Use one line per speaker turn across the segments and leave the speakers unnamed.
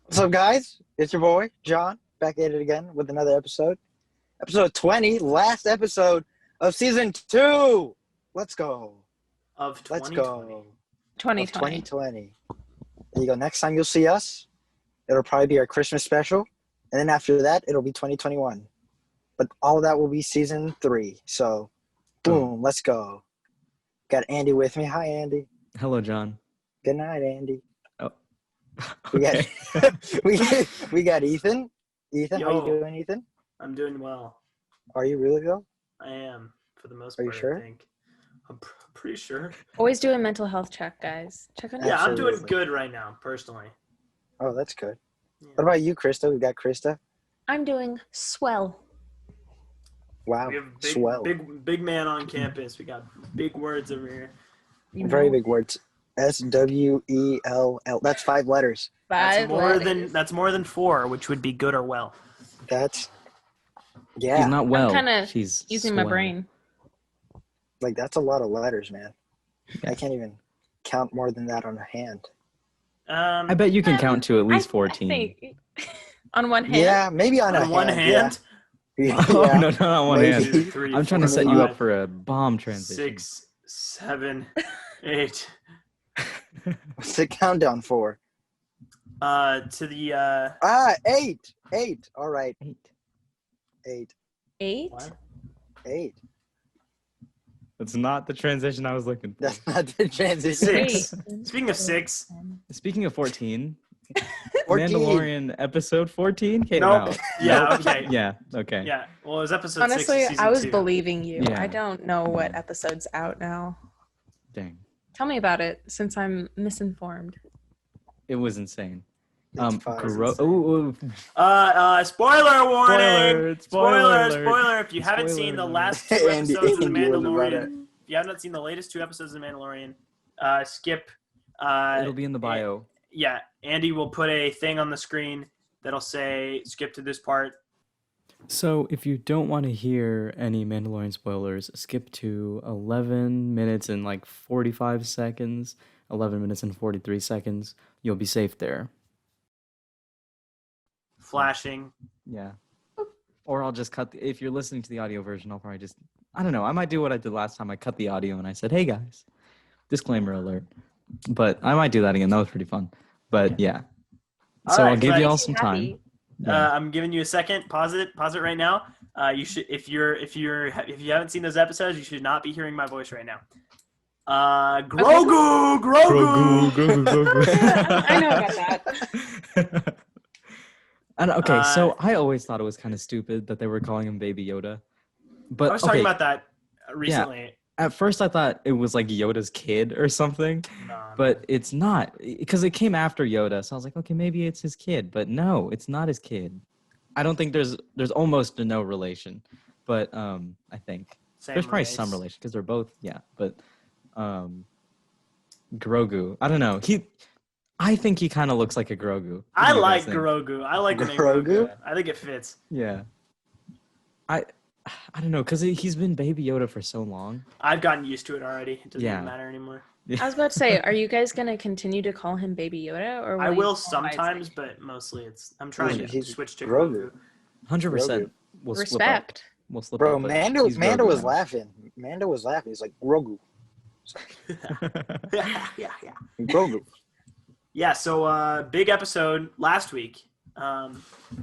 What's up, guys? It's your boy, John, back at it again with another episode. Episode 20, last episode of season 2. Let's go.
Of
Let's
2020.
go.
2020.
Of 2020. There you go. Next time you'll see us, it'll probably be our Christmas special. And then after that, it'll be 2021. But all of that will be season 3. So, boom, let's go. Got Andy with me. Hi, Andy.
Hello, John.
Good night, Andy.
Oh,
We got,
okay.
we got Ethan. Ethan, how
Yo.
you doing, Ethan?
I'm doing well.
Are you really, though?
I am, for the most
Are you
part,
sure?
I think. I'm pretty sure.
Always do a mental health check, guys. Check on
Yeah, I'm doing
Absolutely.
good right now, personally.
Oh, that's good.
Yeah.
What about you, Krista? We got Krista.
I'm doing swell.
Wow,
We have
swell.
big man on campus. We got big words over here.
Very big words. SWELL. That's 5 letters.
Five letters.
That's more than 4, which would be good or well.
That's
She's
yeah.
not well.
I'm kind of
She's
using my
swell.
brain.
Like that's a lot of letters, man.
Yeah.
I can't even count more than that on a hand.
I bet you can count to at least 14.
I think, on one hand.
Yeah, maybe on,
on one hand,
Yeah.
Oh,
Yeah.
no, not on one
Maybe.
hand.
2, 3,
I'm trying
4,
to set you
5,
up for a bomb transition.
6, 7, 8.
What's the countdown for?
To the
8. 8. All right.
8.
8.
8?
what?
8.
That's not the transition I was looking for.
That's not the transition.
6. Speaking of 6,
Speaking of 14,
14.
Mandalorian episode 14 came
Nope.
out.
Yeah,
Nope.
okay.
Yeah, okay.
Yeah, well, it was episode 6
Honestly,
of season
I was
2.
believing you.
Yeah.
I don't know what episode's out now.
Dang.
Tell me about it, since I'm misinformed.
It was insane.
It's fine.
Ooh.
Spoiler warning!
Spoiler alert.
Spoiler! If you haven't
Spoiler
seen the
alert.
last 2
Andy-
episodes of The
Andy was about it.
Mandalorian, if you have not seen the latest 2 episodes of The Mandalorian, skip.
It'll be in the bio.
Yeah, Andy will put a thing on the screen that'll say skip to this part.
So, if you don't want to hear any Mandalorian spoilers, skip to 11 minutes and like 45 seconds, 11 minutes and 43 seconds. You'll be safe there.
Flashing.
Yeah. Or I'll just cut. If you're listening to the audio version, I'll probably just, I don't know. I might do what I did last time. I cut the audio and I said, hey guys, disclaimer alert. But I might do that again. That was pretty fun. But yeah. So
All
I'll
right,
give
guys.
you all some time. Yeah.
I'm giving you a second. Pause it right now. You should, if you haven't seen those episodes, you should not be hearing my voice right now. Grogu.
I know about that.
And okay, so I always thought it was kind of stupid that they were calling him Baby Yoda. But
I was talking about that recently.
At first I thought it was like Yoda's kid or something,
No,
but it's not, because it came after Yoda. So I was like, okay, maybe it's his kid, but no, it's not his kid. I don't think there's almost no relation, but I think
same
there's probably
race.
some relation because they're both, yeah. But Grogu, I don't know. I think he kind of looks like a Grogu. What
I
do you
like
guys think?
Grogu. I like the name
Grogu?
Grogu. I think it fits.
Yeah. I don't know, because he's been Baby Yoda for so long.
I've gotten used to it already. It doesn't
Yeah.
even matter anymore.
I was about to say, are you guys going to continue to call him Baby Yoda? Or
I
you
will
call
sometimes,
Isaac?
but mostly I'm trying to
He's
switch to
Grogu.
Grogu.
100%. We'll slip up.
Respect.
We'll slip
Bro,
up, but
Mando
he's
Mando
Grogu
was
now.
laughing. Mando was laughing. He's like, Grogu.
yeah.
Grogu.
Yeah, so big episode last week.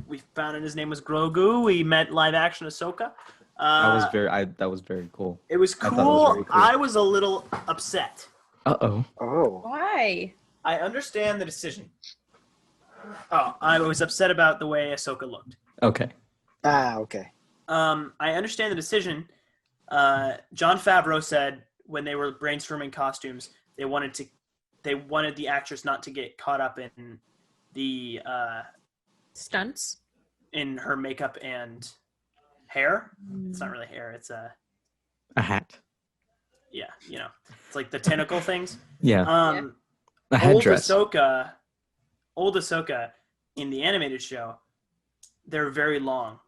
We found out his name was Grogu. We met live action Ahsoka.
That was very cool.
It was
I
cool.
thought it was very cool.
I was a little upset.
Uh-oh.
Oh.
Why?
I understand the decision. Oh, I was upset about the way Ahsoka looked.
Okay.
Okay.
I understand the decision. Jon Favreau said when they were brainstorming costumes, they wanted the actress not to get caught up in the
Stunts?
in her makeup and hair. It's not really hair. It's
A hat.
yeah, it's like the tentacle things.
Yeah. A headdress.
Old Ahsoka in the animated show, they're very long,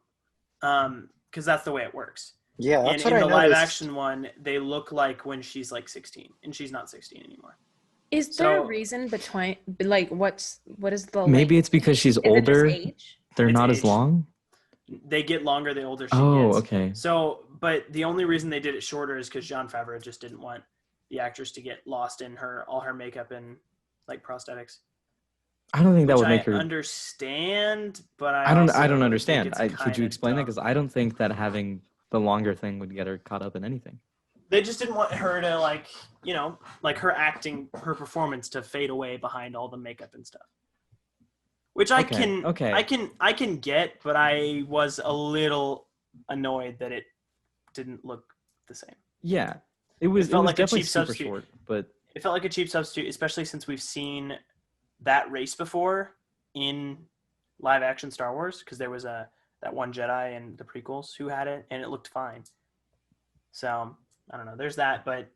because that's the way it works.
Yeah,
And
that's what
in
I
the
noticed.
live action one, they look like when she's like 16, and she's not 16 anymore.
Is there a
So-
reason between like what is the
Maybe
like,
it's because she's
is it just
older.
age?
They're
It's
not
age.
as long.
They get longer the older she
Oh,
gets.
okay.
So, but the only reason they did it shorter is because Jon Favreau just didn't want the actress to get lost in all her makeup and like prosthetics.
I don't think that
Which
would make
I
her.
understand, but
I don't
think
understand.
it's
Could you
kinda
explain that?
dumb.
Because I don't think that having the longer thing would get her caught up in anything.
They just didn't want her to like her acting, her performance to fade away behind all the makeup and stuff. Which I can get, but I was a little annoyed that it didn't look the same.
Yeah, it was
felt like a
definitely
cheap
super
substitute.
short, but
It felt like a cheap substitute, especially since we've seen that race before in live action Star Wars, because there was that one Jedi in the prequels who had it, and it looked fine. So I don't know. There's that, but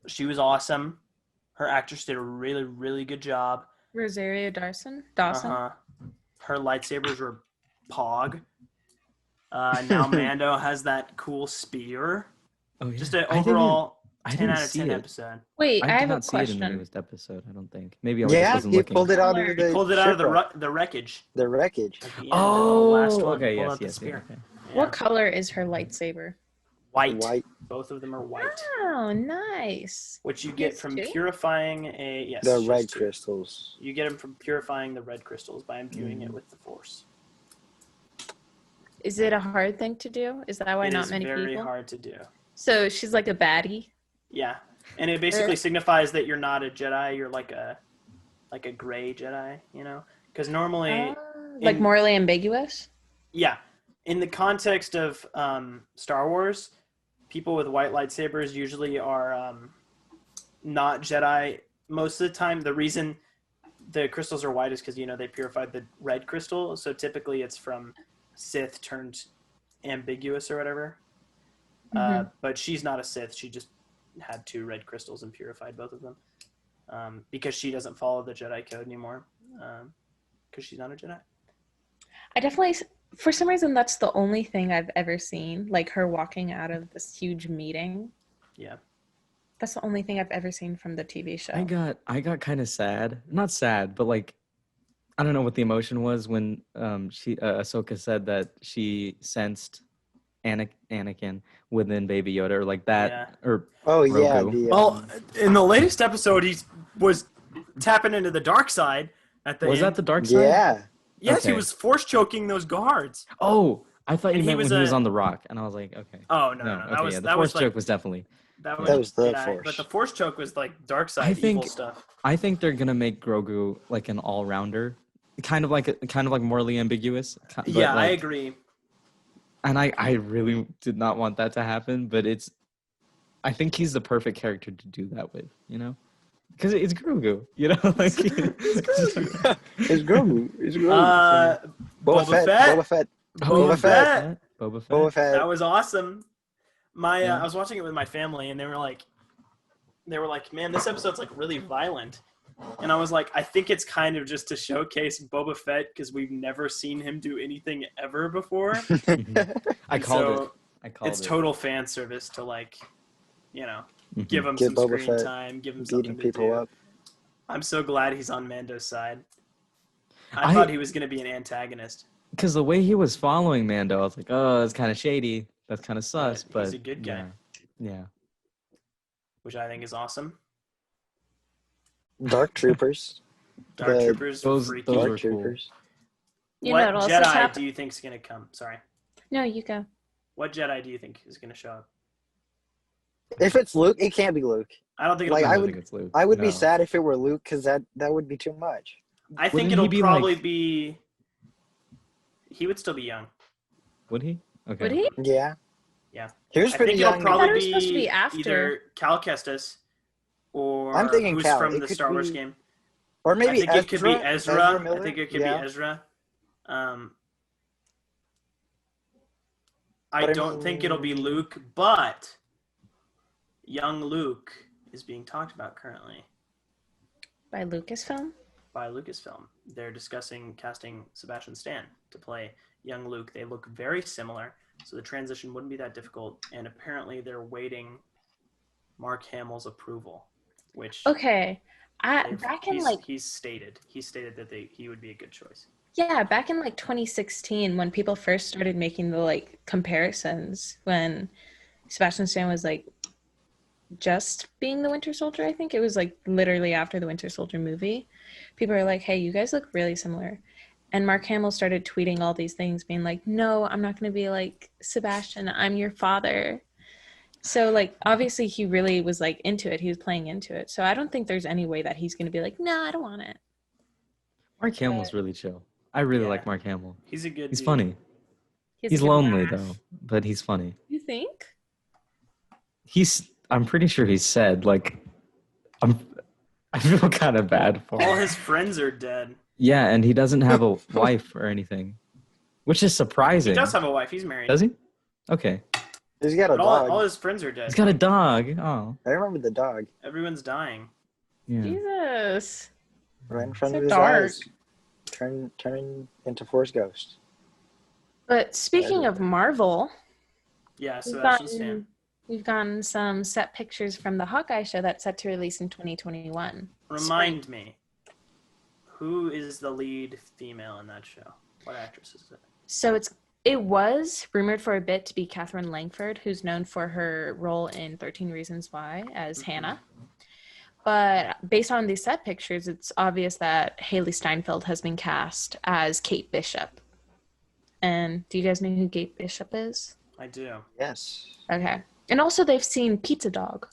she was awesome. Her actress did a really, really good job.
Rosario Dawson.
Her lightsabers were pog. Now Mando has that cool spear.
oh yeah.
Just an overall
I
10
didn't
out of
see
10
it.
episode.
Wait, I
I did
have a
not see it in the
question.
newest episode. I don't think. Maybe I just
Yeah,
wasn't
he
looking.
pulled it out of
He
the
Pulled it out of
shipwreck.
the wreckage.
The wreckage.
At the end of the last one.
Okay,
Pulled
yes,
out the
yes,
spear.
okay.
Yeah.
What color is her lightsaber?
White. Both of them are white.
Oh, nice.
Which you get
Yes,
from
two?
purifying yes.
The
just
red
two.
crystals.
You get them from purifying the red crystals by imbuing it with the Force.
Is it a hard thing to do? Is that why
It
not
is
many
very
people?
hard to do.
So she's like a baddie.
Yeah, and it basically signifies that you're not a Jedi. You're like a gray Jedi, Because normally,
Like
in-
morally ambiguous?
yeah, in the context of Star Wars, people with white lightsabers usually are not Jedi. Most of the time, the reason the crystals are white is because they purified the red crystal. So typically, it's from Sith turned ambiguous or whatever. But she's not a Sith. She just had 2 red crystals and purified both of them because she doesn't follow the Jedi code anymore because she's not a Jedi.
I definitely, for some reason, that's the only thing I've ever seen. Like her walking out of this huge meeting.
Yeah.
That's the only thing I've ever seen from the TV show.
I got kind of sad. Not sad, but like I don't know what the emotion was when Ahsoka said that she sensed Anakin within Baby Yoda or like that
Yeah.
or
Oh yeah.
Grogu.
Well, in the latest episode, he was tapping into the dark side at the
was
end.
that the dark side?
Yeah.
Yes, he
Okay.
was force choking those guards.
Oh, I thought
And
you
he
meant
was
when he was
a-
on the rock, and I was like, okay.
Oh no.
Okay,
That was
yeah, the
that
force
was
joke
like
was definitely.
that
That was the
Jedi,
Force.
but the force choke was like dark
I
side
think-
evil stuff.
I think they're gonna make Grogu like an all-rounder, kind of like morally ambiguous. But
Yeah, I
like,
agree.
And I really did not want that to happen, but I think he's the perfect character to do that with, because it's Grogu, like
It's Grogu. It's Grogu.
Boba Fett.
Boba Fett.
Boba Fett.
Boba Fett.
Boba Fett.
That was awesome.
Yeah.
I was watching it with my family, and they were like, man, this episode's like really violent. And I was like, I think it's kind of just to showcase Boba Fett because we've never seen him do anything ever before.
I called it.
It's total fan service to give him
Give
some
Boba
screen
Fett
time, give him
beating
something to
people
do.
up.
I'm so glad he's on Mando's side. I thought he was going to be an antagonist.
Because the way he was following Mando, I was like, oh, that's kind of shady. That's kind of sus. But
he's a good guy.
Yeah.
Which I think is awesome.
Dark Troopers.
Dark
The-
Troopers
those
freaky.
were
Dark
cool.
Troopers.
You
What
know what else
Jedi
has happened?
do you think is going to come? Sorry.
No, you go.
What Jedi do you think is going to show up?
If it's Luke, it can't be Luke.
I don't think it'll
Like,
be
I
don't
would-
think it's Luke.
I would
No.
be sad if it were Luke because that would be too much.
I think
Wouldn't
it'll
he be
probably
like-
be. He would still be young.
Would he? Okay.
Would he?
Yeah.
Yeah.
He was
I
pretty
think
young.
it'll
I thought
probably
it was supposed to be after.
either Cal Kestis or
I'm thinking
who's
Cal.
from
It
the
could
Star Wars
be
game.
Or maybe
I think it could be Ezra. I
Miller?
think it could
Yeah.
be Ezra. I
But I
don't think it'll be
mean-
Luke, but young Luke is being talked about currently
By Lucasfilm?
by Lucasfilm. They're discussing casting Sebastian Stan to play young Luke. They look very similar, so the transition wouldn't be that difficult. And apparently they're waiting Mark Hamill's approval. which
Okay.
he's stated that he would be a good choice.
Yeah, back in like 2016 when people first started making the like comparisons when Sebastian Stan was like just being the Winter Soldier, I think it was like literally after the Winter Soldier movie. People are like, "Hey, you guys look really similar." And Mark Hamill started tweeting all these things being like, "No, I'm not going to be like Sebastian. I'm your father." So like obviously he really was like into it. He was playing into it. So I don't think there's any way that he's going to be like, "No, I don't want it."
Mark Hamill's really chill. I really
Yeah.
like Mark Hamill.
He's a good
He's
dude.
funny.
He has a
He's
good
lonely
laugh.
though, but he's funny.
You think?
I'm pretty sure he said like I feel kind of bad for
All
him.
his friends are dead.
Yeah, and he doesn't have a wife or anything, which is surprising.
He does have a wife. He's married.
Does he? Okay.
He's got a
But
dog.
all his friends are dead.
He's got a dog. Oh.
I remember the dog
Everyone's dying.
Yeah.
Jesus.
right in front
So
of his
dark.
eyes, turning into Force Ghost.
But speaking of Marvel,
Yeah,
we've
Sebastian Stan.
gotten some set pictures from the Hawkeye show that's set to release in 2021.
Remind me, who is the lead female in that show? What actress is it?
So it was rumored for a bit to be Catherine Langford, who's known for her role in 13 Reasons Why as Hannah. But based on these set pictures, it's obvious that Haley Steinfeld has been cast as Kate Bishop. And do you guys know who Kate Bishop is?
I do.
Yes.
Okay. And also they've seen Pizza Dog.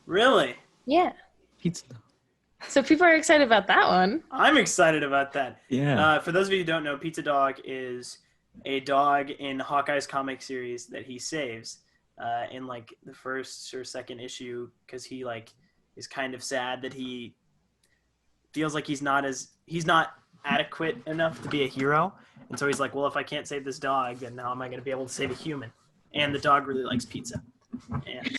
Really?
Yeah.
Pizza.
So people are excited about that one.
I'm excited about that.
Yeah.
For those of you who don't know, Pizza Dog is a dog in Hawkeye's comic series that he saves in like the first or second issue because he like is kind of sad that he feels like he's not adequate enough to be a hero. And so he's like, well, if I can't save this dog, then how am I going to be able to save a human? And the dog really likes pizza. And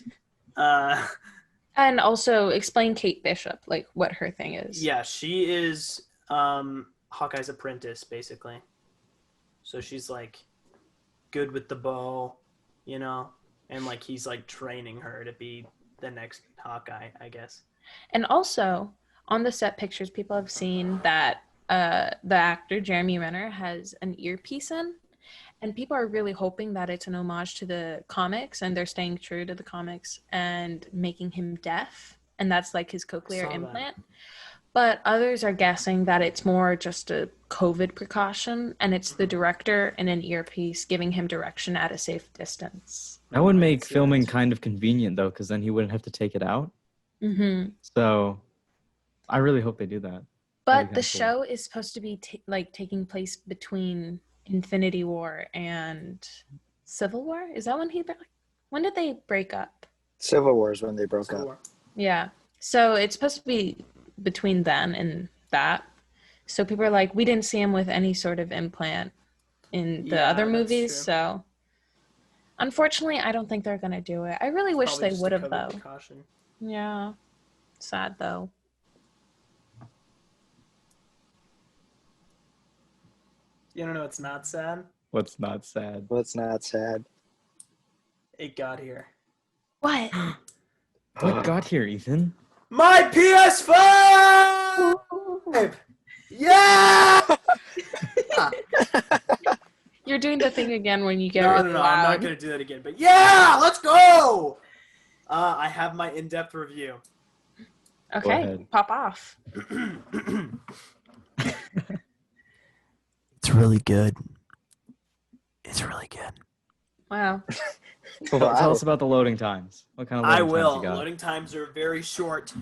And also explain Kate Bishop, like what her thing is.
yeah, she is Hawkeye's apprentice, basically. So she's like good with the bow, you know, and like he's like training her to be the next Hawkeye, I guess.
And also on the set pictures, people have seen that the actor Jeremy Renner has an earpiece in, and people are really hoping that it's an homage to the comics and they're staying true to the comics and making him deaf, and that's like his cochlear
Saw that.
implant. But others are guessing that it's more just a COVID precaution and it's the director in an earpiece giving him direction at a safe distance.
That would make
see
filming
that.
kind of convenient though, because then he wouldn't have to take it out.
Mm-hmm.
So I really hope they do that.
But
That'd
the
be kinda
show is supposed to be taking place between Infinity War and Civil War. Is that when did they break up?
Civil War is when they broke
Civil
up.
War.
Yeah. So it's supposed to be between then and that. So people are like, we didn't see him with any sort of implant in the
Yeah,
other
that's
movies.
true.
So unfortunately, I don't think they're going to do it. I really wish
Probably
they
just a
would have,
COVID
though.
precaution.
Yeah. Sad, though.
You don't know what's not sad?
What's not sad?
Well, it's not sad.
It got here.
What?
What got here, Ethan?
My PS5! Yeah!
You're doing the thing again when you get
No,
really
I'm
loud.
not going to do that again. But yeah, let's go! I have my in-depth review.
Okay,
ahead.
pop off.
It's really good. It's really good.
Wow.
Tell us about the loading times. What kind of
I
loading
will.
times you got?
Loading times are very short.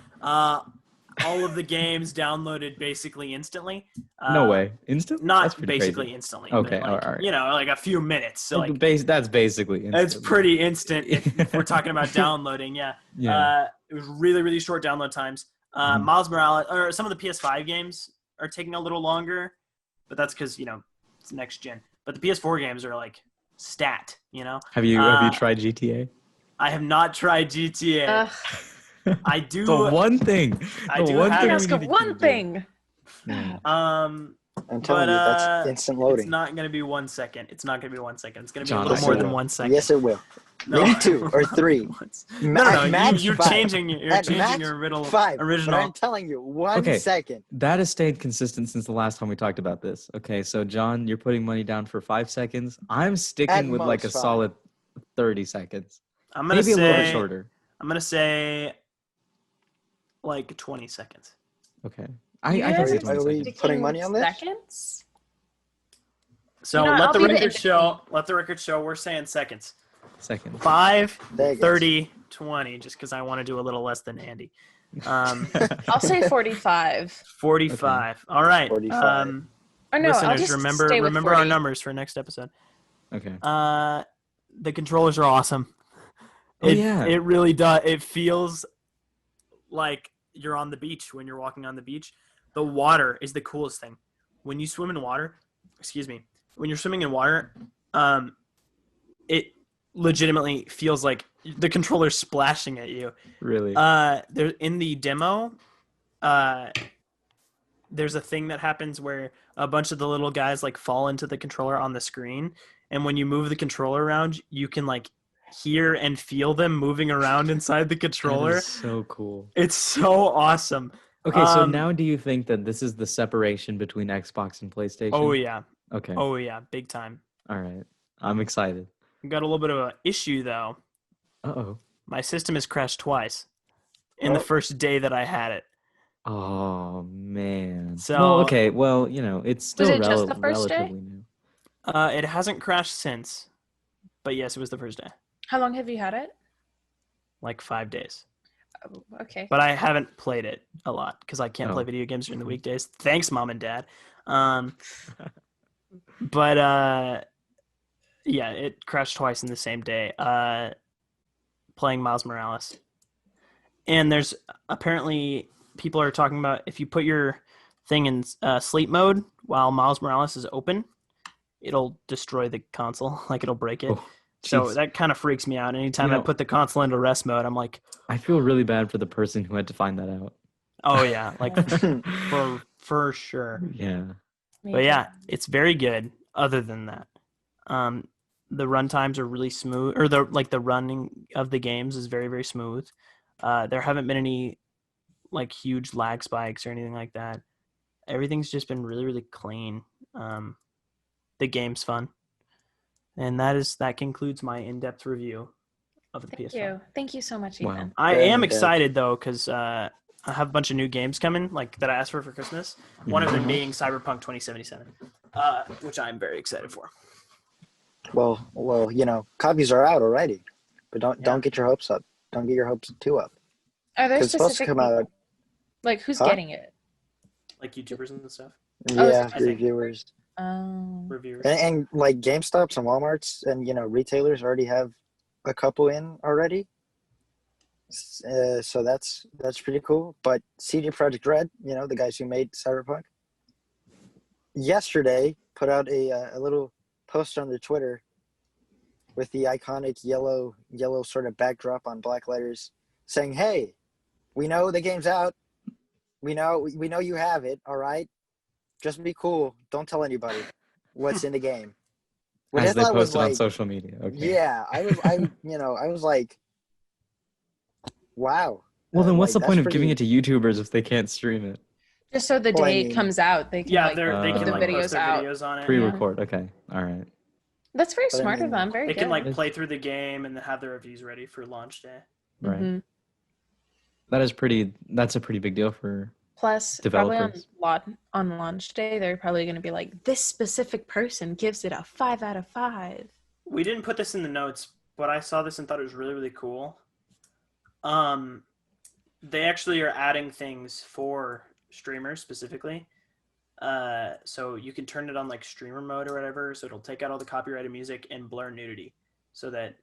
All of the games downloaded basically instantly.
No way. Instant? That's
Not
pretty
basically
crazy.
instantly.
Okay,
but like,
alright.
You know, like a few minutes. So like,
That's basically instant.
it's pretty instant if we're talking about downloading. Yeah.
Yeah.
It was really, really short download times.
Mhm.
Miles Morales, or some of the PS5 games are taking a little longer, but that's because, you know, it's next gen. But the PS4 games are like stat, you know?
Have you tried GTA?
I have not tried GTA.
Ugh.
I do.
The one thing.
I
the
do
one
have-
thing
Ask
we need to
one
keep
thing.
doing. Yeah.
I'm
But,
telling you, that's instant loading.
It's not going to be 1 second. It's not going to be 1 second. It's going to be
John,
a little
Yes,
more
it
than
will.
1 second.
Yes, it will.
No.
Maybe 2 or 3.
No.
Max
You're
5.
changing
At max
your riddle
5. But
original.
I'm telling you, 1 second.
That has stayed consistent since the last time we talked about this. Okay, so John, you're putting money down for 5 seconds. I'm sticking
At
with like a
most 5.
solid 30 seconds.
I'm gonna
Maybe
say
a little bit shorter.
I'm gonna say like 20 seconds.
Okay. I can say 20
Are we
seconds.
putting money on this?
Seconds?
So
You know,
let
I'll
the
be the
record
in-between.
show. Let the record show. We're saying seconds.
Seconds.
5,
There you go.
30, 20. Just because I want to do a little less than Andy.
I'll say 45.
45. All right.
45.
Or no, I'll
Listeners,
just
remember
stay with 40.
our numbers for next episode.
Okay.
The controllers are awesome.
Oh, yeah.
It really does. It feels like you're on the beach when you're walking on the beach. The water is the coolest thing. When you swim in water, when you're swimming in water, it legitimately feels like the controller's splashing at you.
Really?
There in the demo, there's a thing that happens where a bunch of the little guys like fall into the controller on the screen, and when you move the controller around, you can like hear and feel them moving around inside the controller.
That is so cool.
It's so awesome.
Okay, so now do you think that this is the separation between Xbox and PlayStation?
Oh yeah.
Okay.
Oh yeah, big time.
All right. I'm excited.
I've got a little bit of an issue though.
Uh-oh.
My system has crashed twice in the first day that I had it.
Oh, man.
So-
well, okay. Well, you know, it's still
it just the first day?
relatively new.
It hasn't crashed since, but yes, it was the first day.
How long have you had it?
Like 5 days.
Oh, okay.
But I haven't played it a lot because I can't
Oh.
play video games during the weekdays. Thanks, Mom and Dad. But yeah, it crashed twice in the same day. Playing Miles Morales, and there's apparently people are talking about if you put your thing in sleep mode while Miles Morales is open, it'll destroy the console, like it'll break it.
Oh,
So
jeez.
that kind of freaks me out. Anytime
You
I
know-
put the console into rest mode, I'm like,
I feel really bad for the person who had to find that out.
oh yeah, like for sure.
Yeah.
But yeah, it's very good. Other than that, the run times are really smooth, or the running of the games is very, very smooth. There haven't been any like huge lag spikes or anything like that. Everything's just been really, really clean. The game's fun, and that concludes my in-depth review of the PS5.
Thank you so much,
Wow.
Ethan.
I
Very
am
in-depth.
excited though because I have a bunch of new games coming, like that I asked for Christmas. One of them
Mhm.
being Cyberpunk 2077, which I'm very excited for.
Well, you know, copies are out already, but
Yeah.
don't get your hopes up. Don't get your hopes too up.
Are there
It's supposed to
specific
come out.
people? Like, who's
Huh?
getting it?
Like YouTubers and stuff,
Oh, is
Yeah,
it-
I think-
reviewers
reviewers.
and like GameStops and WalMarts and retailers already have a couple in already. So that's pretty cool. But CD Projekt Red, the guys who made Cyberpunk, yesterday put out a little post on their Twitter with the iconic yellow sort of backdrop on black letters saying, "Hey, we know the game's out. We know you have it. All right, just be cool. Don't tell anybody what's in the game." Which
As
I
they
thought was
posted on
like,
social media. Okay.
yeah, I was like, wow.
Well, then what's
Like,
the point of
that's
giving it
pretty-
to YouTubers if they can't stream it?
Just so the
Well, I
day
mean-
it comes out, they can
Yeah,
like,
they
put
can
the
like
videos
post their
out.
videos on it.
Pre-record. Okay. All right.
That's very
But I
smart of
mean,
them. Very
They
good.
can like play through the game and then have their reviews ready for launch day.
Right.
Mhm.
That's a pretty big deal for
Plus, probably
Developers.
on launch day, they're probably going to be like, this specific person gives it a 5 out of 5.
We didn't put this in the notes, but I saw this and thought it was really, really cool. They actually are adding things for streamers specifically. So you can turn it on like streamer mode or whatever. So it'll take out all the copyrighted music and blur nudity so that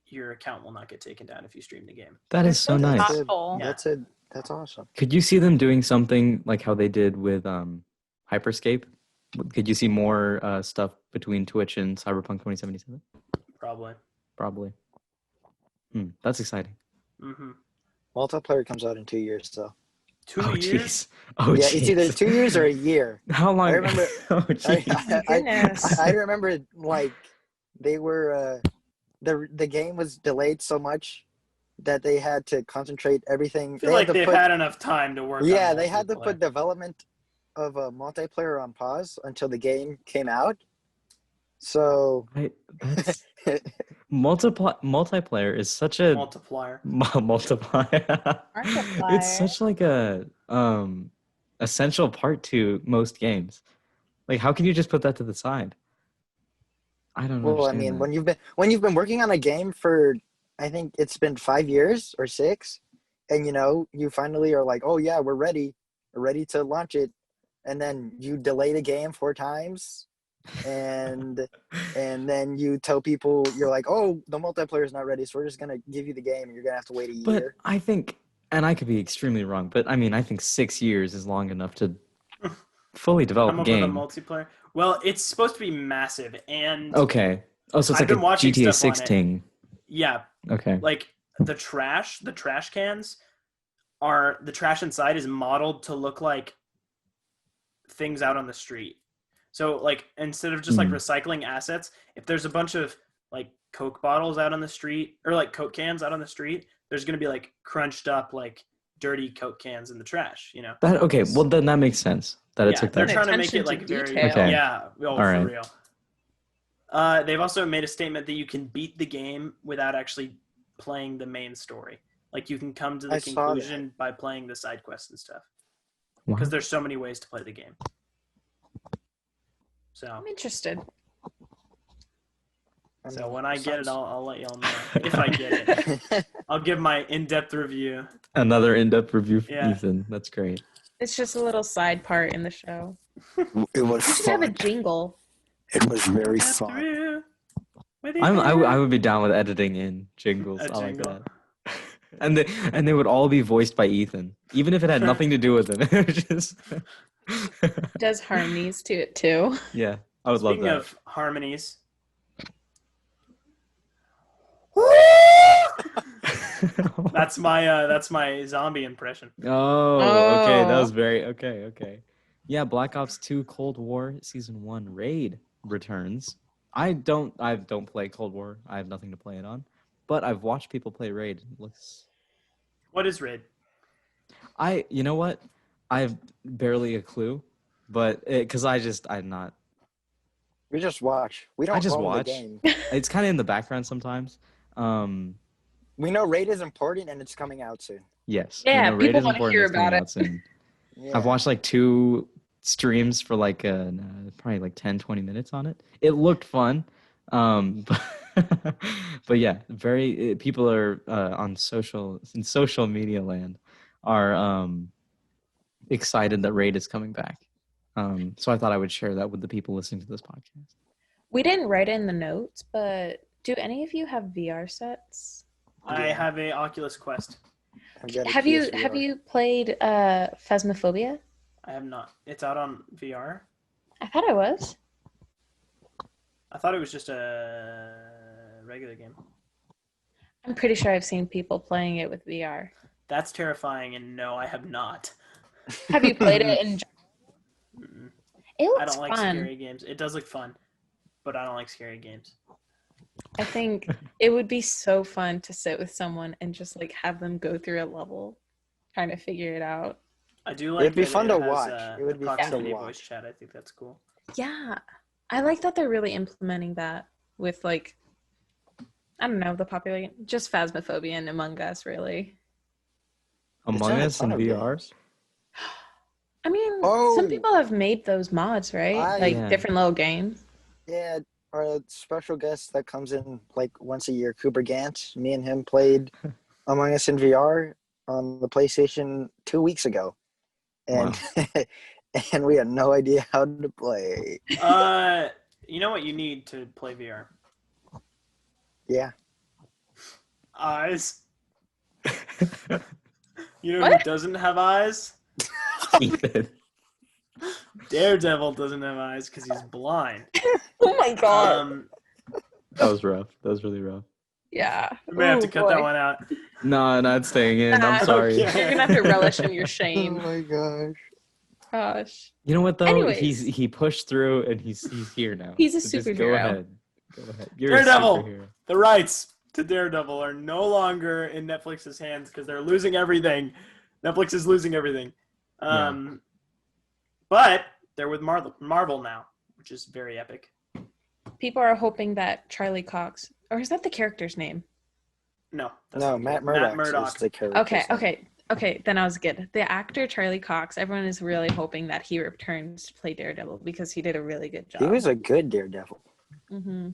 your account will not get taken down if you stream the game.
That is so nice.
That's
Thoughtful.
That's awesome.
Could you see them doing something like how they did with Hyperscape? Could you see more stuff between Twitch and Cyberpunk 2077?
Probably.
Probably. That's exciting.
Mm-hmm.
Multiplayer comes out in 2 years, so
2
Oh
years?
jeez. Oh
yeah,
jeez.
it's either 2 years or a year.
How long?
I remember-
oh jeez.
Goodness.
I remember like they were the game was delayed so much that they had to concentrate everything.
I feel
They
like
had to
they've
put,
had enough time to work on
yeah, they had to
multiplayer.
put development of a multiplayer on pause until the game came out. So
That's multiplayer is such a
multiplier.
multiplier. It's such like a essential part to most games. Like, how can you just put that to the side? I don't
well, I
understand
mean,
that.
when you've been working on a game for, I think it's been 5 years or 6, and you finally are like, oh yeah, we're ready to launch it, and then you delay the game 4 times, and then you tell people, you're like, oh, the multiplayer is not ready, so we're just gonna give you the game, and you're gonna have to wait a
But
year.
I think, and I could be extremely wrong, but I mean, I think 6 years is long enough to fully develop
Come
a
up with a
game.
multiplayer. Well, it's supposed to be massive, and
Okay. Oh, so it's
I've
like
been
a
watching
GTA
stuff on it.
16.
yeah,
Okay.
like the trash cans the trash inside is modeled to look like things out on the street. So like instead of just like recycling assets, if there's a bunch of like Coke bottles out on the street or like Coke cans out on the street, there's going to be like crunched up like dirty Coke cans in the trash,
That okay, well then that makes sense. That it
Yeah,
took
they're
that.
trying to make
Attention
it
to
like very
detail.
Okay.
yeah,
All
for
right.
real. They've also made a statement that you can beat the game without actually playing the main story. Like you can come to the
I saw
conclusion by playing the side quests and stuff.
Wow.
Because there's so many ways to play the game. So
I'm interested.
So when I get it, I'll let y'all know. If I get it, I'll give my in-depth review.
Another in-depth review from
Yeah.
Ethan. That's great.
It's just a little side part in the show.
It was
We should have a
fun.
jingle.
It was very
Get
fun.
through with
I would be down with editing in jingles.
A
I like
jingle.
that. And they would all be voiced by Ethan, even if it had nothing to do with him. It was just
Does harmonies to it too.
yeah, I would
Speaking
love
of harmonies,
that.
that's my zombie impression.
Oh, okay. That
Oh.
was very okay. Yeah, Black Ops 2 Cold War Season 1 Raid returns. I don't play Cold War. I have nothing to play it on. But I've watched people play Raid. It looks
What is raid?
you know what? I have barely a clue, but because I'm not.
We just watch. We don't
I just
own
watch.
the game.
It's kind of in the background sometimes.
We know Raid is important and it's coming out soon.
Yes.
Yeah,
Raid
people
is
wanna
important,
hear
it's coming
about it.
out soon.
Yeah.
I've watched like 2 streams for like probably like 10-20 minutes on it. It looked fun. But yeah, people are in social media land are excited that Raid is coming back. So I thought I would share that with the people listening to this podcast.
We didn't write in the notes, but do any of you have VR sets?
I
Yeah.
have a Oculus Quest.
I've got a
Have you
PSVR.
played Phasmophobia?
I have not. It's out on VR.
I thought it was.
I thought it was just a regular game.
I'm pretty sure I've seen people playing it with VR.
That's terrifying, and no, I have not.
Have you played it in
Mm-mm.
It looks
I don't like
fun.
scary games. It does look fun, but I don't like scary games.
I think it would be so fun to sit with someone and just like have them go through a level, trying to figure it out.
I do like.
It'd be
that
fun
it
to
has,
watch. It would be fun to
proximity
watch.
voice chat. I think that's cool.
Yeah. I like that they're really implementing that with like, I don't know, the popular, just Phasmophobia and Among Us, really.
Among
on a
Us in
ton of
VR?
games.
I mean,
Oh.
some people have made those mods, right? Like
Yeah.
different little games.
Yeah, our special guest that comes in like once a year, Cooper Gant. Me and him played Among Us in VR on the PlayStation 2 weeks ago, and and we had no idea how to play.
You know what you need to play VR?
Yeah,
Eyes. You know
What?
who doesn't have eyes?
Ethan.
Daredevil doesn't have eyes because he's blind.
Oh my god.
That was rough. That was really rough.
Yeah.
We may have to
Ooh,
cut that
boy.
one out.
No, not staying in.
Nah.
I'm sorry.
Okay.
You're gonna have to relish in your
oh
shame.
my gosh.
Gosh.
You know what though?
Anyways.
He pushed through and he's here now.
He's a
So just go
superhero.
ahead. Go ahead. You're a
Daredevil.
superhero.
The rights to Daredevil are no longer in Netflix's hands because they're losing everything. Netflix is losing everything. But they're with Marvel now, which is very epic.
People are hoping that Charlie Cox, or is that the character's name?
No.
No, Matt Murdock is the character.
Okay, then I was good. The actor Charlie Cox, everyone is really hoping that he returns to play Daredevil because he did a really good job.
He was a good Daredevil.
Mm-hmm.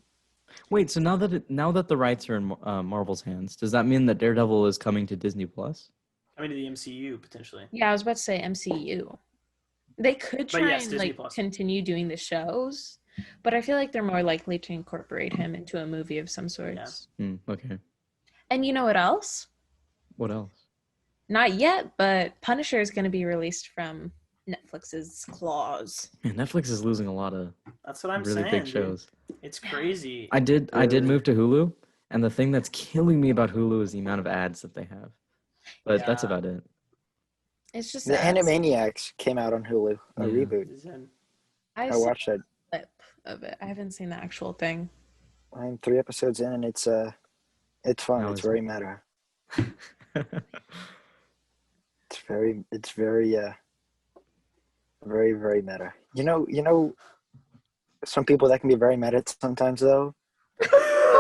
Wait, so now that the rights are in Marvel's hands, does that mean that Daredevil is coming to Disney Plus?
Coming to the MCU potentially.
Yeah, I was about to say MCU. They could try and
Disney Plus.
continue doing the shows, but I feel like they're more likely to incorporate him into a movie of some sort.
Yeah.
Okay.
And you know what else?
What else?
Not yet, but Punisher is going to be released from Netflix's claws.
Man, Netflix is losing a lot of
That's what I'm
really
saying,
big
dude.
shows.
It's crazy.
I did move to Hulu, and the thing that's killing me about Hulu is the amount of ads that they have. But that's about it.
It's just
The
ads.
Animaniacs came out on Hulu, a reboot. I watched that.
Clip of it. I haven't seen the actual thing.
I'm 3 episodes in, and it's fun. It's very meta. It's very very meta. You know, some people that can be very meta sometimes though.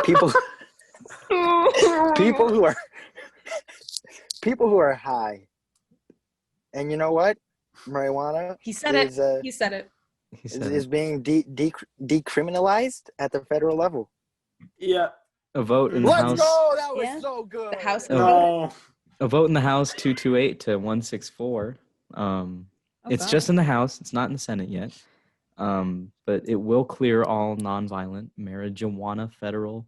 People who are high. And you know what? Marijuana
He said it. He said it.
Is being decriminalized at the federal level.
Yeah.
A vote in the
Let's
House.
go! That was so good.
The House.
No.
A vote in the House 228 to 164. It's just in the House. It's not in the Senate yet. But it will clear all nonviolent marijuana federal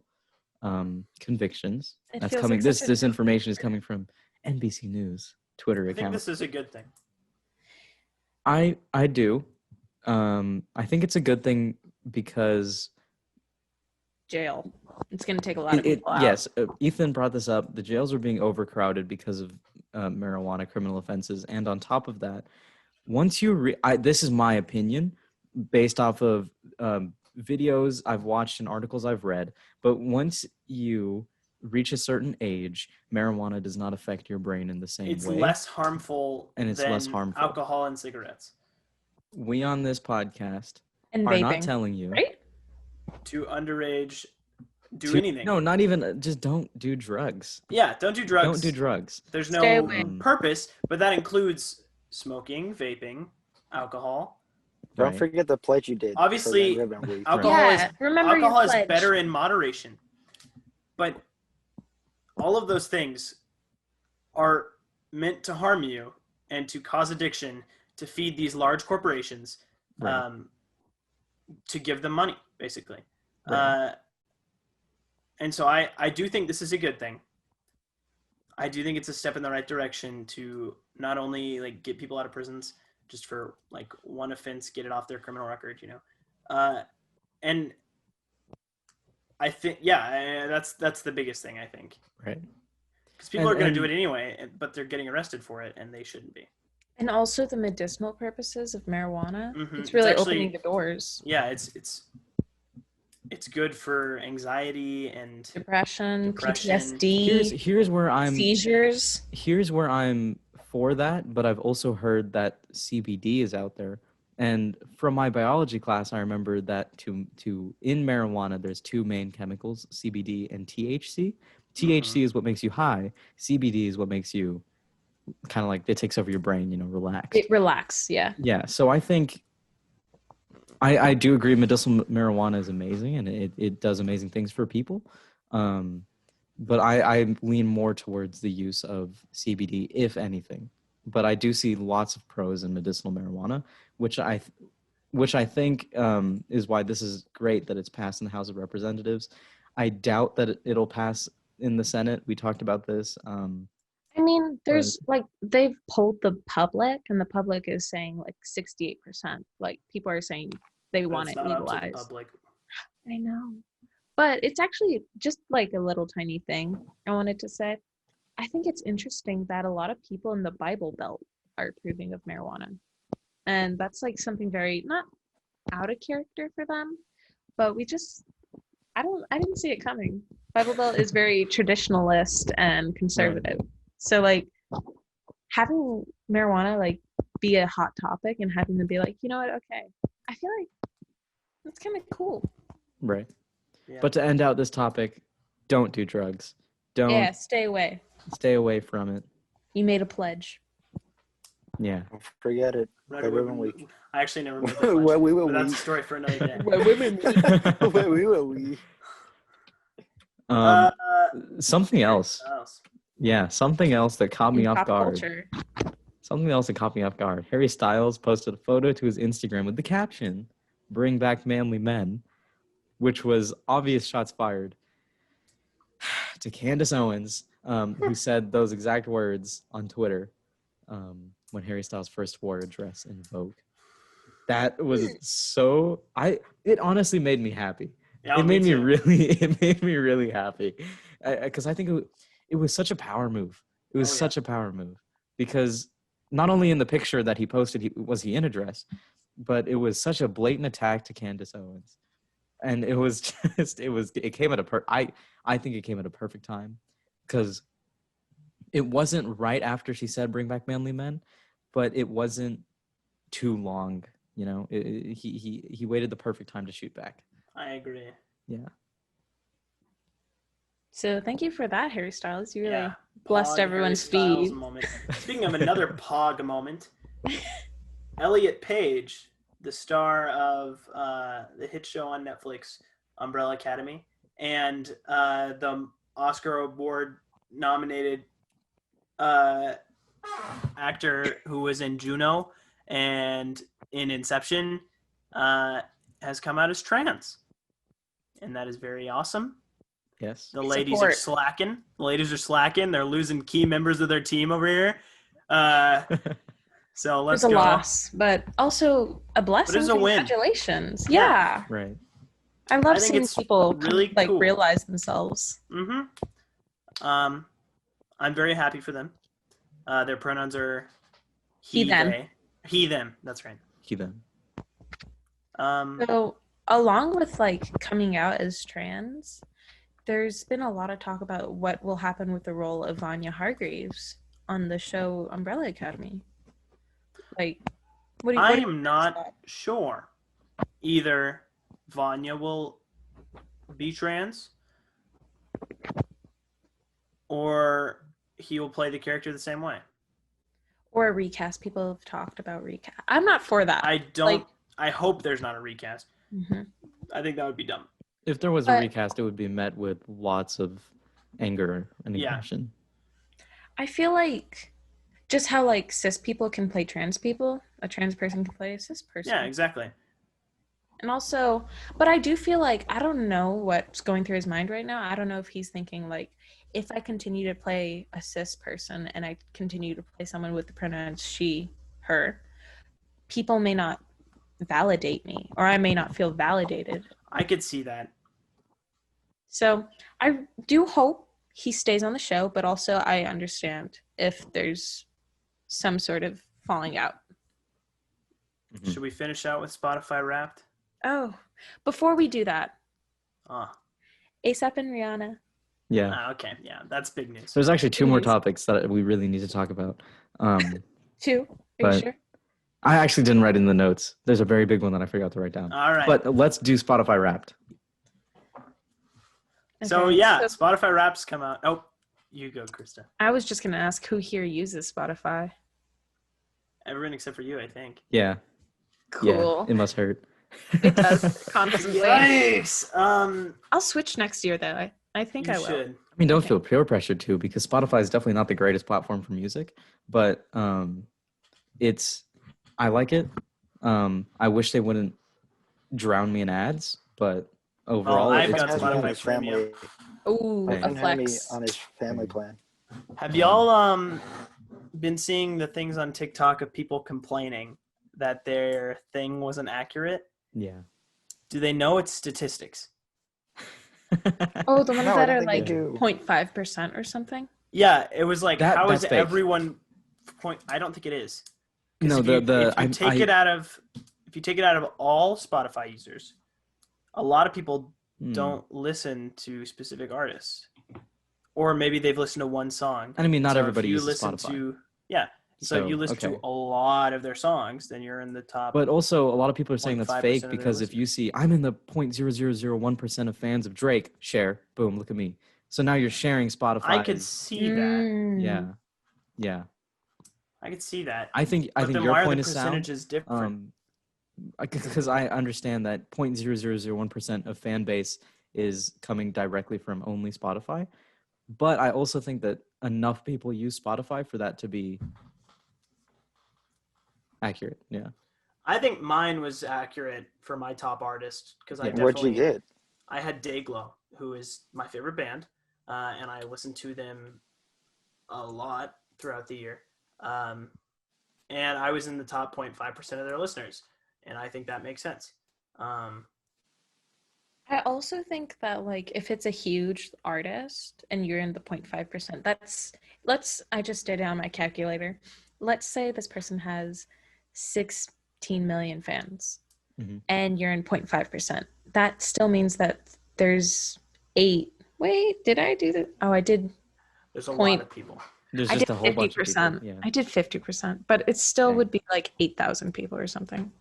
convictions. That's coming.
Like
This information is coming from NBC News Twitter account.
I think this is a good thing.
I do. I think it's a good thing because
jail. It's going to take a lot of people out.
Yes, Ethan brought this up. The jails are being overcrowded because of marijuana criminal offenses, and on top of that, once you this is my opinion based off of videos I've watched and articles I've read, but once you reach a certain age, marijuana does not affect your brain in the same way.
It's less harmful than alcohol and cigarettes.
We on this podcast
and
are
vaping.
not telling you
to underage do anything.
No, not even. Just don't do drugs.
Yeah, don't do drugs.
Don't do drugs.
There's no purpose, but that includes smoking, vaping, alcohol.
Don't forget the pledge you did.
Obviously, alcohol is better in moderation. But all of those things are meant to harm you and to cause addiction, to feed these large corporations, to give them money, basically. Right. And so I do think this is a good thing. I do think it's a step in the right direction to not only like get people out of prisons just for like one offense, get it off their criminal record, you know. And I think, that's the biggest thing, I think.
Right.
Because people are going to do it anyway, but they're getting arrested for it, and they shouldn't be.
And also the medicinal purposes of marijuana. Mm-hmm. It's really opening the doors.
Yeah, it's good for anxiety and
depression. PTSD.
Here's where I'm
seizures.
Here's where I'm for that, but I've also heard that CBD is out there. And from my biology class, I remember that in marijuana, there's two main chemicals, CBD and THC. THC is what makes you high. CBD is what makes you kind of like, it takes over your brain, you know, relax.
It relax, yeah.
Yeah, so I think I do agree medicinal marijuana is amazing, and it does amazing things for people. But I lean more towards the use of CBD, if anything. But I do see lots of pros in medicinal marijuana, which I think is why this is great that it's passed in the House of Representatives. I doubt that it'll pass in the Senate. We talked about this.
I mean, there's they've polled the public, and the public is saying like 68%. Like people are saying they want it legalized. I know. But it's actually just like a little tiny thing I wanted to say. I think it's interesting that a lot of people in the Bible Belt are approving of marijuana. And that's like something very not out of character for them, but we just I didn't see it coming. Bible Belt is very traditionalist and conservative. So like having marijuana like be a hot topic and having them be like, you know what, okay. I feel like that's kind of cool.
Right.
Yeah.
But to end out this topic, don't do drugs. Don't
Stay away.
stay away from it.
You made a pledge.
Yeah.
Don't forget it.
Right,
By Women Week.
I actually never made that
Well,
pledge,
we will
but that's a
week.
story for another day.
We will we.
Something else. Yeah, something else that caught me
In
off
pop
guard.
culture.
Something else that caught me off guard. Harry Styles posted a photo to his Instagram with the caption, "Bring back manly men," which was obvious shots fired to Candace Owens, who said those exact words on Twitter when Harry Styles first wore a dress in Vogue. That was it honestly made me happy.
Yeah,
It made me really happy because I think it was such a power move. It was such a power move because not only in the picture that he posted was he in a dress, but it was such a blatant attack to Candace Owens, and it was just it came at I think it came at a perfect time because it wasn't right after she said "bring back manly men," but it wasn't too long. You know, he waited the perfect time to shoot back.
I agree.
Yeah.
So thank you for that, Harry Styles. You really
Yeah.
blessed
Pog
everyone's
Harry Styles
feed.
moment. Speaking of another Pog moment, Elliot Page, the star of the hit show on Netflix, Umbrella Academy, and the Oscar Award nominated actor who was in Juno and in Inception, has come out as trans. And that is very awesome.
Yes.
The ladies are slacking. They're losing key members of their team over here. So let's
It's a
go.
loss, but also a blessing.
But it's a win.
Congratulations.
Yeah.
Yeah.
Right.
I love
think
seeing
it's
people
really
like
cool.
realize themselves.
Mm-hmm. I'm very happy for them. Their pronouns are
He, them.
they. He, them. That's right.
He then.
So along with like coming out as trans, there's been a lot of talk about what will happen with the role of Vanya Hargreaves on the show Umbrella Academy. Like,
I am not sure. Either Vanya will be trans, or he will play the character the same way.
Or a recast. People have talked about recast. I'm not for that.
I hope there's not a recast.
Mm-hmm.
I think that would be dumb.
If there was a recast, it would be met with lots of anger and aggression.
I feel like just how like cis people can play trans people, a trans person can play a cis person.
Yeah, exactly.
And also, but I do feel like I don't know what's going through his mind right now. I don't know if he's thinking like, if I continue to play a cis person and I continue to play someone with the pronouns she, her, people may not validate me, or I may not feel validated.
I could see that.
So I do hope he stays on the show, but also I understand if there's some sort of falling out.
Mm-hmm.
Should we finish out with Spotify Wrapped?
Oh, before we do that,
Ah,
ASAP and Rihanna.
Yeah.
okay. Yeah, that's big news.
There's actually two more topics that we really need to talk about.
Two? Are
but
you sure?
I actually didn't write in the notes. There's a very big one that I forgot to write down.
All right.
But let's do Spotify Wrapped.
So
Okay.
yeah, Spotify Wraps come out. Oh, you go, Krista.
I was just going to ask who here uses Spotify.
Everyone except for you, I think.
Yeah.
Cool.
Yeah, it must hurt.
It does constantly.
Yikes.
I'll switch next year though. I think I will.
Should.
I mean, don't feel peer pressure too, because Spotify is definitely not the greatest platform for music, but I like it. I wish they wouldn't drown me in ads, but overall,
I've
it's
got
Has
Spotify
me on his
Premium.
family.
Ooh,
Hey.
a
And had me
flex.
on his family plan.
Have y'all been seeing the things on TikTok of people complaining that their thing wasn't accurate?
yeah.
Do they know it's statistics?
Oh, the ones
No, I
that
don't
are
think
like
they do.
0.5% or something?
Yeah, it was like, how is
that's fake.
everyone point? I don't think it is. 'Cause
No,
if you take it out of all Spotify users, a lot of people don't listen to specific artists, or maybe they've listened to one song.
And I mean, not
So
everybody
if you
uses
listen
Spotify.
to so if you listen to a lot of their songs, then you're in the top.
But also, a lot of people are saying that's
0.5%
fake
of their
because if you see, I'm in the 0.0001% of fans of Drake, share, boom, look at me. So now you're sharing Spotify.
I could see that.
Yeah.
I could see that.
I think
then
your
why are
point
the
is sound.
percentages different?
Because I understand that 0.0001% of fan base is coming directly from only Spotify. But I also think that enough people use Spotify for that to be accurate. Yeah.
I think mine was accurate for my top artist because I
What'd you get?
I had Dayglow, who is my favorite band, and I listened to them a lot throughout the year. And I was in the top 0.5% of their listeners, and I think that makes sense.
I also think that like if it's a huge artist and you're in the 0.5%, I just did it on my calculator. Let's say this person has 16 million fans and you're in 0.5%. That still means that there's 8. Wait, did I do that? Oh, I did.
There's a lot of people.
There's
I
just
did
a whole bunch of people. Yeah.
I did 50%, but it still would be like 8,000 people or something.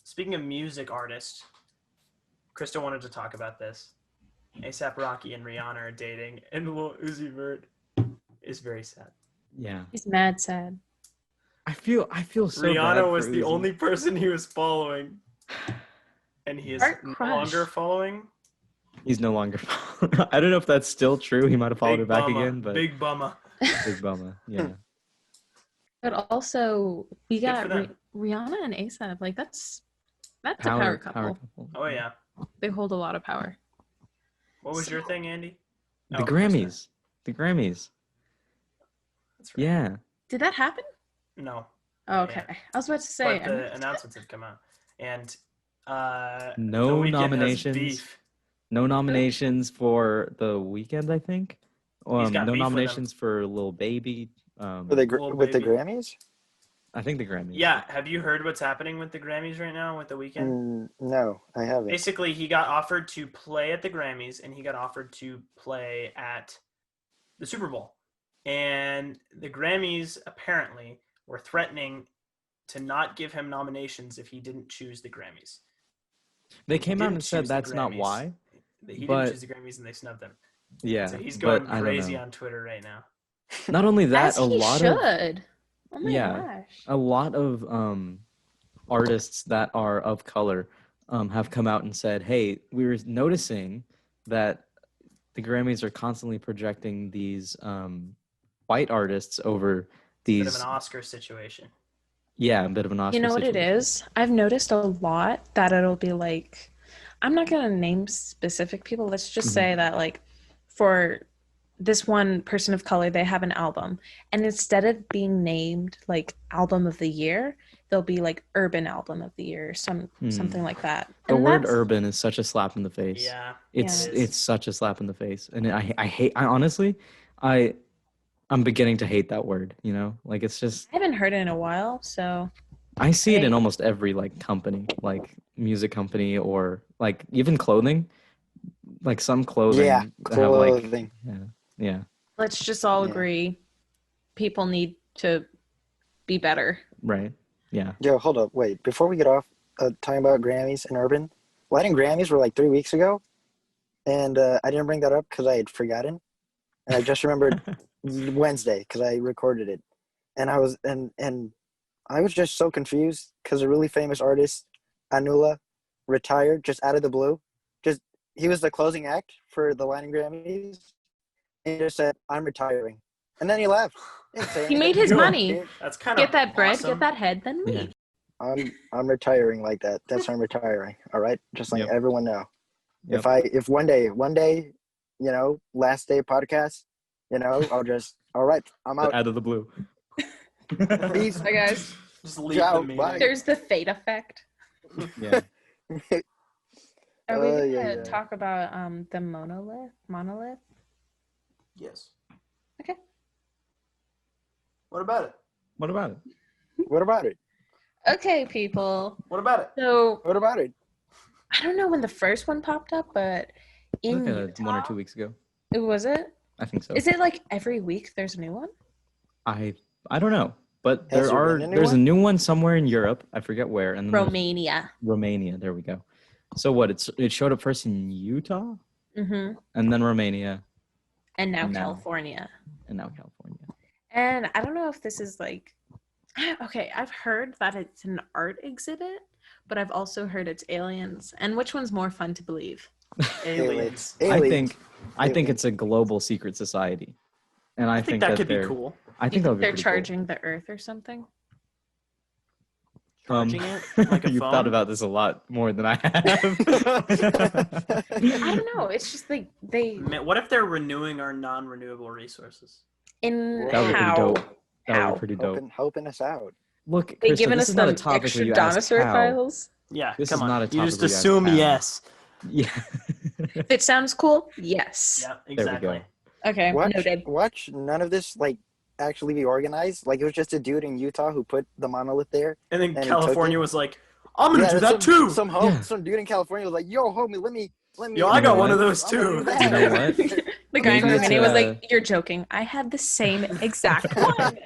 Speaking of music artists, Krista wanted to talk about this. A$AP Rocky and Rihanna are dating, and Lil Uzi Vert is very sad.
Yeah.
He's mad sad.
I feel so bad
Rihanna was
for
the
Uzi.
only person he was following, and he is no longer following.
He's no longer following. I don't know if that's still true. He might have followed her back again, but
big bummer.
Big bummer. Yeah.
But also, we got Rihanna and A$AP. Like that's a power couple.
Oh yeah.
They hold a lot of power.
What was your thing, Andy?
The Grammys. The Grammys.
That's right.
Yeah.
Did that happen?
No.
Oh, okay. I was about to say.
But the announcements have come out, and
no
The Weeknd
nominations.
has beef.
No nominations for The Weeknd, I think.
He's got
no
beef with
nominations for Lil Baby.
With the Grammys?
I think the Grammys.
Yeah. Have you heard what's happening with the Grammys right now with The Weeknd?
No, I haven't.
Basically, he got offered to play at the Grammys, and he got offered to play at the Super Bowl. And the Grammys apparently were threatening to not give him nominations if he didn't choose the Grammys.
They came out and said that's not why.
He didn't choose the Grammys, and they snubbed him.
Yeah.
So he's going crazy on Twitter right now.
Not only that,
As he should. Oh my gosh.
A lot of artists that are of color have come out and said, hey, we were noticing that the Grammys are constantly projecting these white artists over these...
Bit of an Oscar situation.
Yeah, a bit of an Oscar situation.
You know what it is? I've noticed a lot that it'll be like... I'm not going to name specific people. Let's just say that like for this one person of color, they have an album. And instead of being named like album of the year, they'll be like urban album of the year or something like that.
The word urban is such a slap in the face.
Yeah.
It's such a slap in the face. And I'm beginning to hate that word, you know? Like it's just...
I haven't heard it in a while, so...
I see it in almost every like company, like music company or like even clothing. Like some clothing.
Yeah,
clothing. Yeah.
Let's just all agree people need to be better.
Right. Yeah.
Yo, hold up. Wait. Before we get off talking about Grammys and urban, Latin Grammys were like 3 weeks ago. And I didn't bring that up because I had forgotten. And I just remembered Wednesday because I recorded it. And I was I was just so confused because a really famous artist, Anula, retired just out of the blue. He was the closing act for the Latin Grammys. And he just said, I'm retiring. And then he left.
He made his money.
That's kind of
Get that bread,
awesome.
get that head, then leave.
I'm retiring like that. That's I'm retiring. All right? Just like everyone know.
Yep.
If one day, you know, last day podcast, you know, I'll just, all right, I'm out.
Out of the blue.
Peace.
Hi, guys.
Just leave the meeting.
Bye.
There's the fate effect.
Yeah.
Are we going to talk about the Monolith?
Yes.
Okay.
What about it?
What about it?
What about it?
Okay, people.
What about it?
So
What about it?
I don't know when the first one popped up, but in
Like 1 or 2 weeks ago.
was it?
I think so.
Is it like every week there's a new one?
I don't know, but
Has there been a new
there's a
one?
new one somewhere in Europe. I forget where, and then there's
Romania.
Romania. There we go. So what? It showed up first in Utah,
Mm-hmm.
and then Romania,
And now
Now.
California.
and now California.
And I don't know if this is like, okay, I've heard that it's an art exhibit, but I've also heard it's aliens. And which one's more fun to believe?
Aliens.
Aliens.
I think it's a global secret society, and I think
that could be
they're-
cool.
I
Do you
think that would
think
be
they're
pretty
charging the Earth or something?
cool.
Charging it like a
You've
phone?
thought about this a lot more than I have.
I don't know. It's just like
Man, what if they're renewing our non-renewable resources?
in
That would be pretty
how
dope. That would
How?
be pretty dope.
Helping us out.
Look,
they
Krista,
giving
this
us
is not a
some
topic where
extra
you ask
dinosaur
how.
files?
Yeah,
This
come
is
on.
not a
You
topic
just
where you ask
assume
how.
yes.
Yeah.
If it sounds cool, yes.
Yeah,
There we
exactly.
go.
Okay, noted.
Watch none of this like actually be organized. Like it was just a dude in Utah who put the monolith there.
And then
And he took
California
it.
was like, I'm gonna do that
some,
too.
Some some dude in California was like, "Yo, homie, let me."
Yo, I
You
got
know
one of
what?
those
I'm gonna
too.
do that."
You know what?
The guy in
Maybe it's
Romania was
a-
like, "You're joking. I had the same exact one."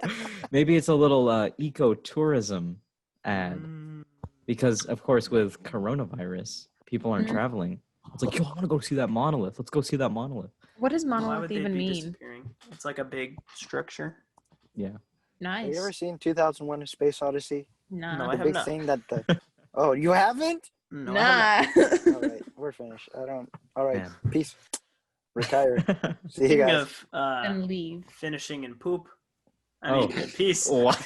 Maybe it's a little eco-tourism ad
Mm,
because, of course, with coronavirus, people aren't
Mhm.
traveling. It's like, yo, I want to go see that monolith. Let's go see that monolith.
What does
why
monolith
would they
even
be
mean?
disappearing? It's like a big structure.
Yeah.
Have
Nice.
you ever seen 2001: A Space Odyssey?
Nah.
No, I
The
have
big
not.
thing that the. Oh, you haven't?
No, I have
Nah.
All right, we're finished. I don't. All right,
Man.
peace. Retired. See you
Speaking
guys.
of
And leave.
finishing in poop, I
Oh.
mean, peace.
What?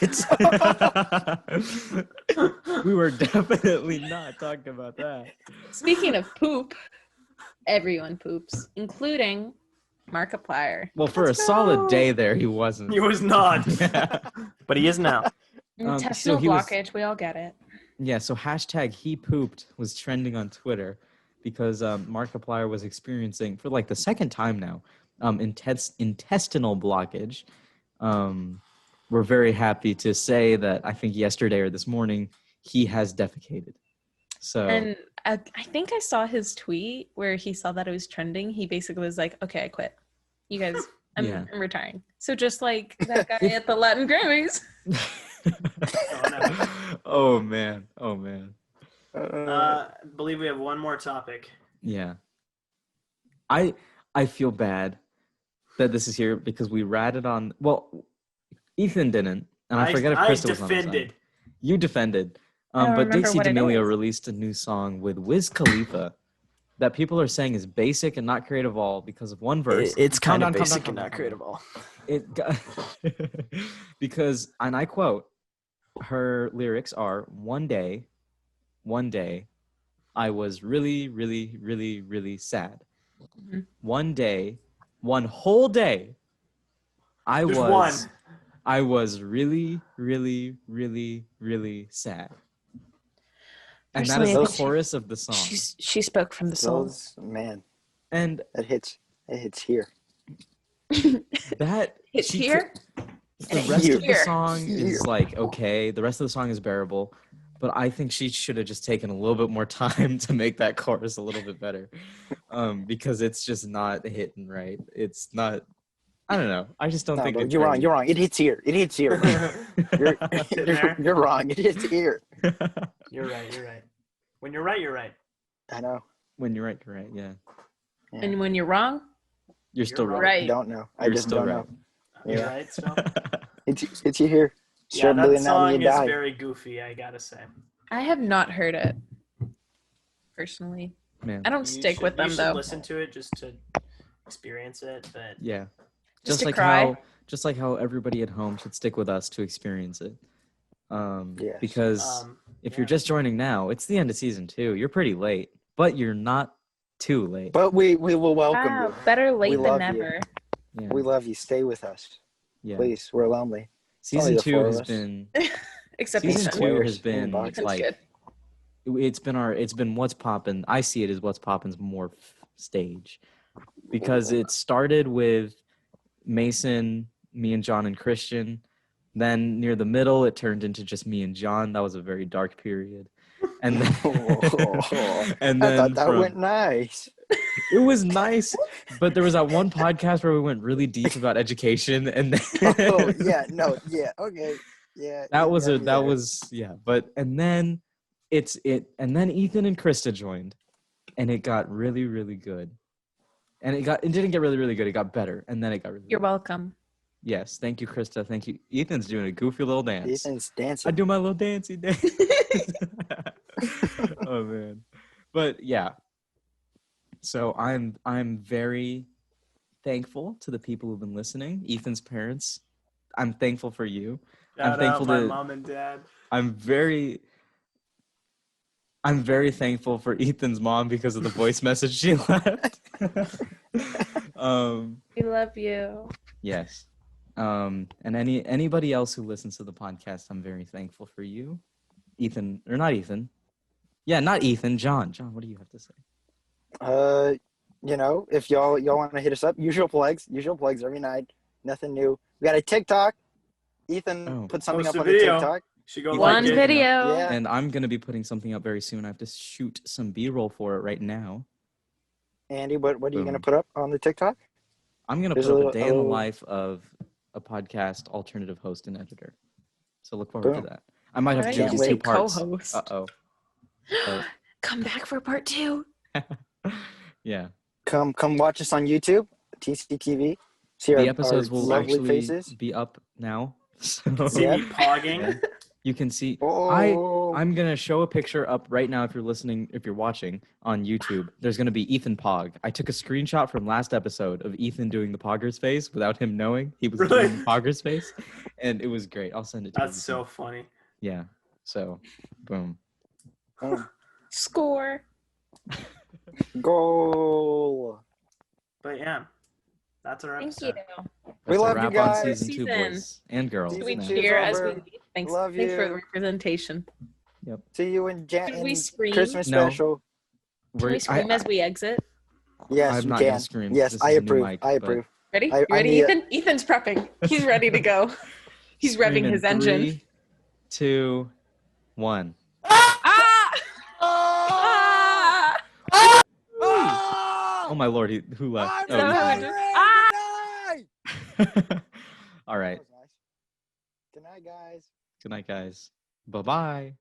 We were definitely not talking about that.
Speaking of poop, everyone poops, including Markiplier.
Well, for
Let's
a solid
go.
day there, he wasn't.
He was not,
Yeah.
but he is now.
Intestinal
so he was-
blockage, we all get it.
Yeah, so hashtag he pooped was trending on Twitter because Markiplier was experiencing, for like the second time now, intestinal blockage. We're very happy to say that I think yesterday or this morning, he has defecated. So
And I think I saw his tweet where he saw that it was trending. He basically was like, "Okay, I quit. You guys, I'm retiring." So just like that guy at the Latin Grammys.
Oh man.
I believe we have one more topic.
Yeah. I feel bad that this is here because we ratted on. Well, Ethan didn't, and I forget if Krista was on the
defended.
side. You defended,
I don't
but
remember
Dixie
what it
D'Amelio
is.
released a new song with Wiz Khalifa that people are saying is basic and not creative all because of one verse.
It's
Calm
kind of
down, calm
basic
down,
and
calm
not
down.
creative all.
It got because, and I quote, her lyrics are one day, I was really, really, really, really sad.
Mhm.
One day, one whole day,
Just one.
I was really, really, really, really sad. And that is
Personally,
the
I think
chorus of the song.
she spoke from the soul.
Those man,
And
it hits. It hits here.
that
It's
she
here.
the
and
rest of the
here.
song
Here.
is like okay. The rest of the song is bearable, but I think she should have just taken a little bit more time to make that chorus a little bit better, because it's just not hitting right. It's not. I don't know. I just don't
No,
think
bro,
it's
you're wrong.
ready.
You're wrong. It hits here. It hits here. Bro. You're wrong. It hits here.
You're right. You're right. When you're right, you're right.
I know.
When you're right, you're right. Yeah,
And when you're wrong,
you're still
wrong.
right.
I don't know. I
You're
just
still
don't
right.
know.
You're
Yeah.
right. So
It's you here.
yeah,
Short
that
billion now
song
you
is
die.
very goofy. I gotta say.
I have not heard it personally.
Man,
I don't
You
stick
should-
with
you
them
should
though.
Listen to it just to experience it, but
yeah.
Just
Just
to
like
cry.
how everybody at home should stick with us to experience it.
Yes.
Because if
yeah.
you're just joining now, it's the end of season 2. You're pretty late, but you're not too late.
But we will welcome
Wow,
you.
better late
We
than
love you.
never.
Yeah.
We love you. Stay with us,
Yeah.
please. We're lonely.
Season
only the
2
four
has
of us.
been
Except
season
Ethan.
2 has
Squares,
been
boxes.
That's
like
good.
it's been What's Poppin'. I see it as What's Poppin's morph stage because it started with Mason, me and John and Christian. Then near the middle, it turned into just me and John. That was a very dark period. And then, and
I
then
thought that
from-
went nice.
it was nice, but there was that one podcast where we went really deep about education, and then
Oh yeah, no, yeah, okay, yeah.
that was
yeah.
but and then and then Ethan and Krista joined, and it got really, really good. And it didn't get really, really good, it got better, and then it got really
You're
good.
welcome.
Yes, thank you, Krista. Thank you. Ethan's doing a goofy little dance.
Ethan's dancing.
I do my little dancey dance. Oh man. But yeah. So I'm very thankful to the people who've been listening. Ethan's parents. I'm thankful for you.
Shout
thankful
out my
to-
mom and dad.
I'm very thankful for Ethan's mom because of the voice message she left.
We love you.
Yes. And anybody else who listens to the podcast, I'm very thankful for you. Ethan, or not Ethan. Yeah, not Ethan, John. John, what do you have to say?
If y'all want to hit us up, usual plugs every night. Nothing new. We got a TikTok. Ethan put something
Post
up
a
on the
video.
TikTok.
Should go
You
like
One
it.
video.
Yeah.
And I'm gonna be putting something up very soon. I have to shoot some B-roll for it right now.
Andy, what are you
Boom.
gonna put up on the TikTok?
I'm gonna
There's
put
a
up a
little-
day in the
oh.
life of a podcast alternative host and editor. So look forward
Boom.
to that. I might have
Why
to
didn't
do
you
Can't
two
say
parts.
co-host?
Uh-oh.
Come back for part 2.
Yeah.
Come watch us on YouTube, TCTV. See
The
our
episodes will
lovely
actually
faces.
be up now. So
See
Yeah.
me pogging.
Yeah. You can see
Oh,
I'm gonna show a picture up right now if you're watching on YouTube. There's gonna be Ethan Pog. I took a screenshot from last episode of Ethan doing the Poggers face without him knowing he was
Really?
doing the Poggers face. And it was great. I'll send it to you.
That's so funny.
Yeah. So boom.
Score.
goal.
But yeah, that's our
Thank
episode.
you.
That's a
love you
wrap
guys.
on season 2,
Season.
boys and girls.
Should we
Season
now.
two is
cheer as we
over.
leave? Thanks,
Love
thanks for
you.
the representation.
See you in
Should we scream?
Christmas
No.
special.
Can we scream as we exit?
Yes,
I'm
we
not
can.
gonna scream.
Yes,
This
I
is a new
approve.
mic,
I
but-
approve.
Ready?
I-
You ready,
I'm the-
Ethan? Ethan's prepping. He's ready to go. He's revving
Scream in
his engine.
3, 2, 1.
Ah! Ah!
Oh my lord, who left?
Is that how we do- Ah!
All right.
That was nice. Good night, guys.
Good night, guys. Bye-bye.